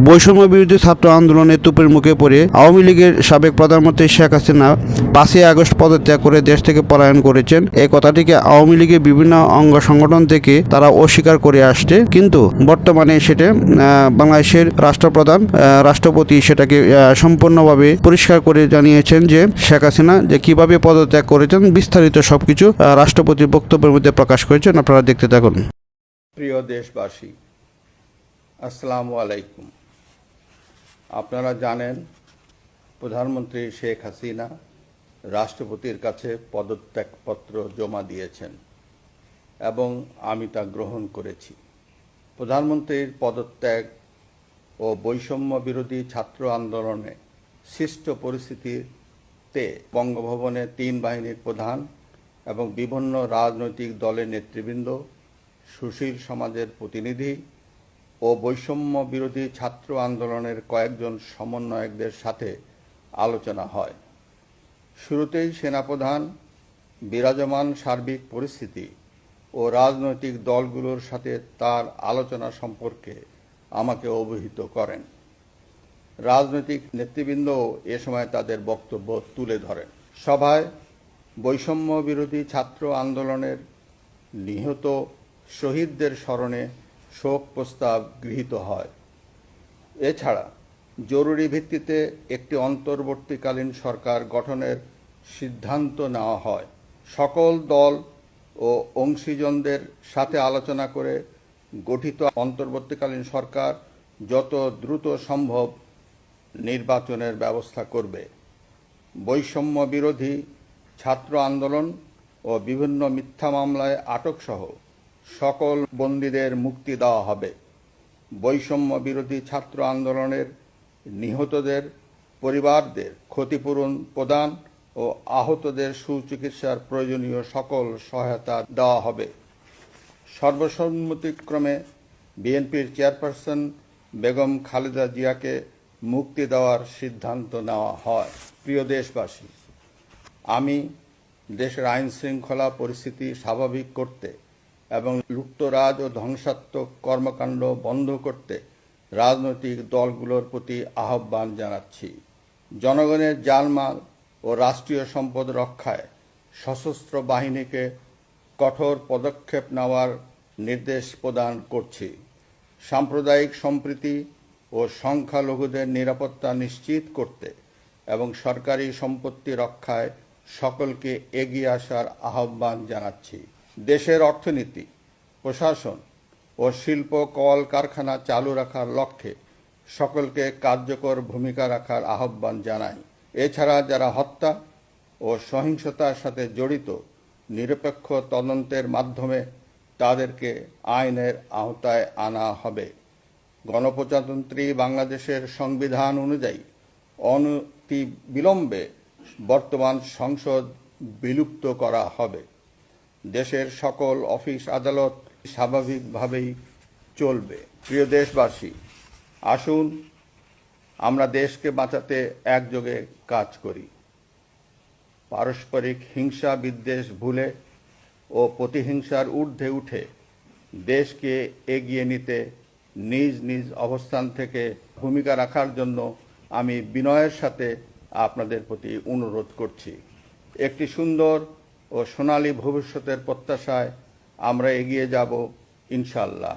বৈষম্য বিরোধী ছাত্র আন্দোলনে তুপের মুখে পড়ে আওয়ামী লীগের সাবেক প্রধানমন্ত্রী শেখ হাসিনা 5ই আগস্ট পদত্যাগ করে দেশ থেকে পলায়ন করেছেন। এই কথাটিকে আওয়ামী লীগের বিভিন্ন অঙ্গ সংগঠন থেকে তারা অস্বীকার করে আসছে, কিন্তু বর্তমানে সেটা বাংলাদেশের রাষ্ট্রপ্রধান রাষ্ট্রপতি সেটাকে সম্পূর্ণভাবে পরিষ্কার করে জানিয়েছেন যে শেখ হাসিনা যে কিভাবে পদত্যাগ করেছেন, বিস্তারিত সবকিছু রাষ্ট্রপতির বক্তব্যের মধ্যে প্রকাশ করেছেন। আপনারা দেখতে থাকুন। প্রিয় দেশবাসী, আসসালামু আলাইকুম। আপনারা জানেন প্রধানমন্ত্রী শেখ হাসিনা রাষ্ট্রপতির কাছে পদত্যাগপত্র জমা দিয়েছেন এবং আমি তা গ্রহণ করেছি। প্রধানমন্ত্রীর পদত্যাগ ও বৈষম্য বিরোধী ছাত্র আন্দোলনে সৃষ্ট পরিস্থিতিতে বঙ্গভবনে 3 বাহিনীর প্রধান এবং বিভিন্ন রাজনৈতিক দলের নেতৃবৃন্দ, সুশীল সমাজের প্রতিনিধি ও বৈষম্য বিরোধী ছাত্র আন্দোলনের কয়েকজন সমন্বয়কদের সাথে আলোচনা হয়। শুরুতেই সেনাপ্রধান বিরাজমান সার্বিক পরিস্থিতি ও রাজনৈতিক দলগুলোর সাথে তার আলোচনা সম্পর্কে আমাকে অবহিত করেন। রাজনৈতিক নেতৃবৃন্দও এ সময় তাদের বক্তব্য তুলে ধরেন। সভায় বৈষম্য বিরোধী ছাত্র আন্দোলনের নিহত শহীদদের স্মরণে শোক প্রস্তাব গৃহীত হয়। এছাড়া জরুরি ভিত্তিতে একটি অন্তর্বর্তীকালীন সরকার গঠনের সিদ্ধান্ত নেওয়া হয়। সকল দল ও অংশীজনদের সাথে আলোচনা করে গঠিত অন্তর্বর্তীকালীন সরকার যত দ্রুত সম্ভব নির্বাচনের ব্যবস্থা করবে। বৈষম্য বিরোধী ছাত্র আন্দোলন ও বিভিন্ন মিথ্যা মামলায় আটকসহ সকল বন্দীদের মুক্তি দেওয়া হবে। বৈষম্য বিরোধী ছাত্র আন্দোলনের নিহতদের পরিবারদের ক্ষতিপূরণ প্রদান ও আহতদের সুচিকিৎসার প্রয়োজনীয় সকল সহায়তা দেওয়া হবে। সর্বসম্মতিক্রমে বিএনপির চেয়ারপারসন বেগম খালেদা জিয়াকে মুক্তি দেওয়ার সিদ্ধান্ত নেওয়া হয়। প্রিয় দেশবাসী, আমি দেশের আইন শৃঙ্খলা পরিস্থিতি স্বাভাবিক করতে এবং লুটতরাজ ও ধ্বংসাত্মক কর্মকাণ্ড বন্ধ করতে রাজনৈতিক দলগুলোর প্রতি আহ্বান জানাচ্ছি। জনগণের জানমাল ও রাষ্ট্রীয় সম্পদ রক্ষায় সশস্ত্র বাহিনীকে কঠোর পদক্ষেপ নেওয়ার নির্দেশ প্রদান করছি। সাম্প্রদায়িক সম্প্রীতি ও সংখ্যালঘুদের নিরাপত্তা নিশ্চিত করতে এবং সরকারি সম্পত্তি রক্ষায় সকলকে এগিয়ে আসার আহ্বান জানাচ্ছি। দেশের অর্থনীতি, প্রশাসন ও শিল্প কলকারখানা চালু রাখার লক্ষ্যে সকলকে কার্যকর ভূমিকা রাখার আহ্বান জানাই। এছাড়া যারা হত্যা ও সহিংসতার সাথে জড়িত, নিরপেক্ষ তদন্তের মাধ্যমে তাদেরকে আইনের আওতায় আনা হবে। গণপ্রজাতন্ত্রী বাংলাদেশের সংবিধান অনুযায়ী অনতিবিলম্বে বর্তমান সংসদ বিলুপ্ত করা হবে। দেশের সকল অফিস আদালত স্বাভাবিকভাবেই চলবে। প্রিয় দেশবাসী, আসুন আমরা দেশকে বাঁচাতে একযোগে কাজ করি। পারস্পরিক হিংসা বিদ্বেষ ভুলে ও প্রতিহিংসার ঊর্ধ্বে উঠে দেশকে এগিয়ে নিতে নিজ নিজ অবস্থান থেকে ভূমিকা রাখার জন্য আমি বিনয়ের সাথে আপনাদের প্রতি অনুরোধ করছি। একটি সুন্দর ও সোনালী ভবিষ্যতের প্রত্যাশায় আমরা এগিয়ে যাব ইনশাআল্লাহ।